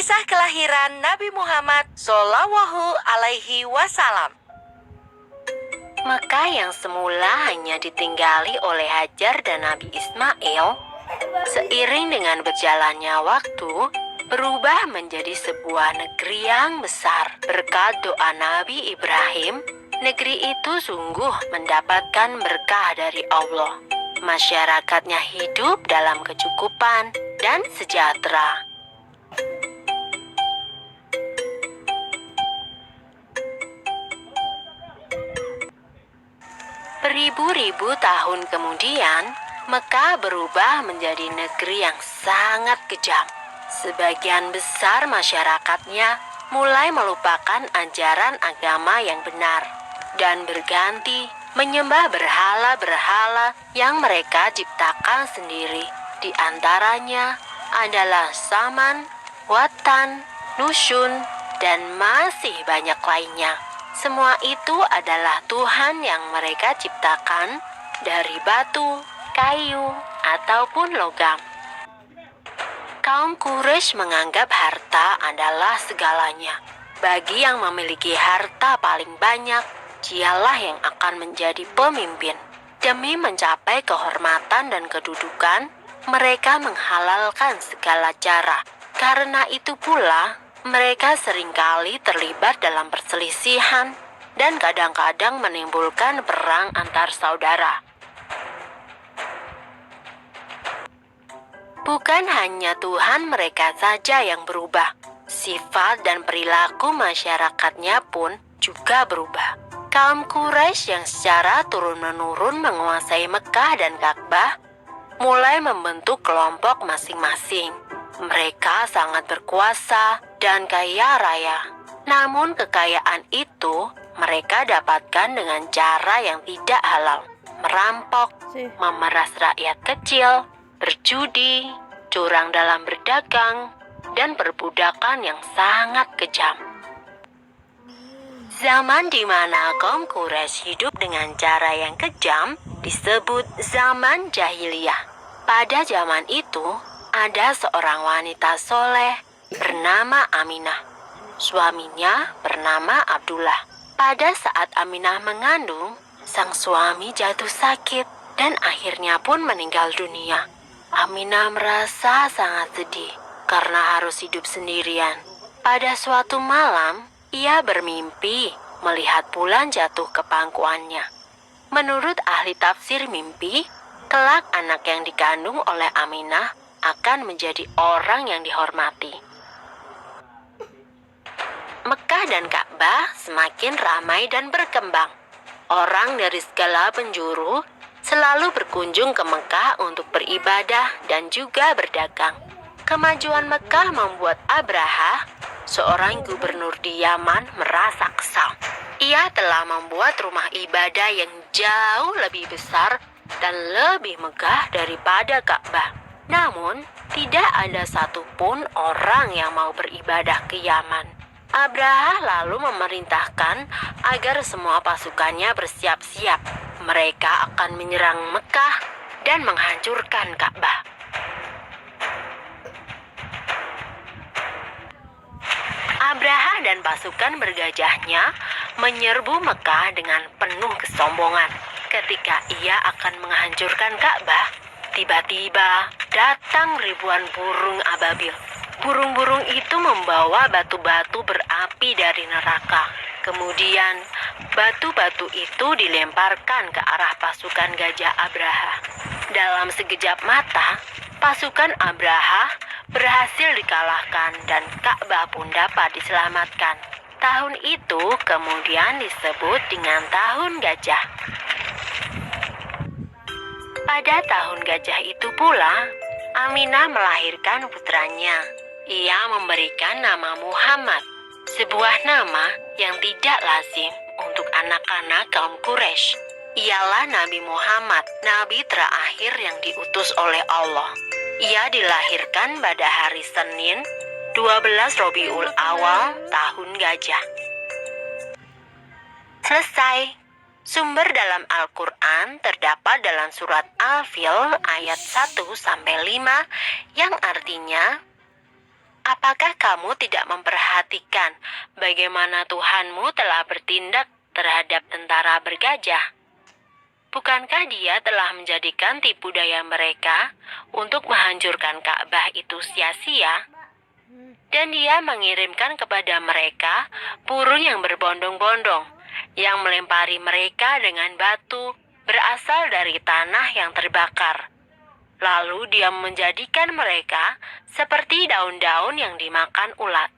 Kisah kelahiran Nabi Muhammad Shallallahu Alaihi Wasallam. Mekah yang semula hanya ditinggali oleh Hajar dan Nabi Ismail, seiring dengan berjalannya waktu, berubah menjadi sebuah negeri yang besar. Berkat doa Nabi Ibrahim, negeri itu sungguh mendapatkan berkah dari Allah. Masyarakatnya hidup dalam kecukupan dan sejahtera. Beribu-ribu tahun kemudian, Mekah berubah menjadi negeri yang sangat kejam. Sebagian besar masyarakatnya mulai melupakan ajaran agama yang benar dan berganti menyembah berhala-berhala yang mereka ciptakan sendiri. Di antaranya adalah Saman, Watan, Nusyun, dan masih banyak lainnya. Semua itu adalah Tuhan yang mereka ciptakan dari batu, kayu, ataupun logam. Kaum Quraisy menganggap harta adalah segalanya. Bagi yang memiliki harta paling banyak, dialah yang akan menjadi pemimpin. Demi mencapai kehormatan dan kedudukan, mereka menghalalkan segala cara. Karena itu pula, mereka seringkali terlibat dalam perselisihan dan kadang-kadang menimbulkan perang antar saudara. Bukan hanya Tuhan mereka saja yang berubah, sifat dan perilaku masyarakatnya pun juga berubah. Kaum Quraisy yang secara turun-menurun menguasai Mekah dan Ka'bah mulai membentuk kelompok masing-masing. Mereka sangat berkuasa dan kaya raya. Namun kekayaan itu mereka dapatkan dengan cara yang tidak halal. Merampok, memeras rakyat kecil, berjudi, curang dalam berdagang, dan perbudakan yang sangat kejam. Zaman di mana kaum Quraisy hidup dengan cara yang kejam disebut zaman jahiliyah. Pada zaman itu, ada seorang wanita soleh bernama Aminah. Suaminya bernama Abdullah. Pada saat Aminah mengandung, sang suami jatuh sakit dan akhirnya pun meninggal dunia. Aminah merasa sangat sedih karena harus hidup sendirian. Pada suatu malam, ia bermimpi melihat bulan jatuh ke pangkuannya. Menurut ahli tafsir mimpi, kelak anak yang dikandung oleh Aminah akan menjadi orang yang dihormati. Mekah dan Ka'bah semakin ramai dan berkembang. Orang dari segala penjuru selalu berkunjung ke Mekah untuk beribadah dan juga berdagang. Kemajuan Mekah membuat Abraha, seorang gubernur di Yaman, merasa kesal. Ia telah membuat rumah ibadah yang jauh lebih besar dan lebih megah daripada Ka'bah. Namun, tidak ada satupun orang yang mau beribadah ke Yaman. Abraha lalu memerintahkan agar semua pasukannya bersiap-siap. Mereka akan menyerang Mekah dan menghancurkan Ka'bah. Abraha dan pasukan bergajahnya menyerbu Mekah dengan penuh kesombongan. Ketika ia akan menghancurkan Ka'bah, tiba-tiba datang ribuan burung ababil. Burung-burung itu membawa batu-batu berapi dari neraka. Kemudian, batu-batu itu dilemparkan ke arah pasukan gajah Abraha. Dalam sekejap mata, pasukan Abraha berhasil dikalahkan dan Ka'bah pun dapat diselamatkan. Tahun itu kemudian disebut dengan Tahun Gajah. Pada Tahun Gajah itu pula, Aminah melahirkan putranya. Ia memberikan nama Muhammad, sebuah nama yang tidak lazim untuk anak-anak kaum Quraisy. Ialah Nabi Muhammad, nabi terakhir yang diutus oleh Allah. Ia dilahirkan pada hari Senin, 12 Rabiul Awal, Tahun Gajah. Selesai. Sumber dalam Al-Quran terdapat dalam surat Al-Fil ayat 1-5 yang artinya, Apakah kamu tidak memperhatikan bagaimana Tuhanmu telah bertindak terhadap tentara bergajah? Bukankah Dia telah menjadikan tipu daya mereka untuk menghancurkan Ka'bah itu sia-sia? Dan Dia mengirimkan kepada mereka burung yang berbondong-bondong, yang melempari mereka dengan batu berasal dari tanah yang terbakar. Lalu Dia menjadikan mereka seperti daun-daun yang dimakan ulat.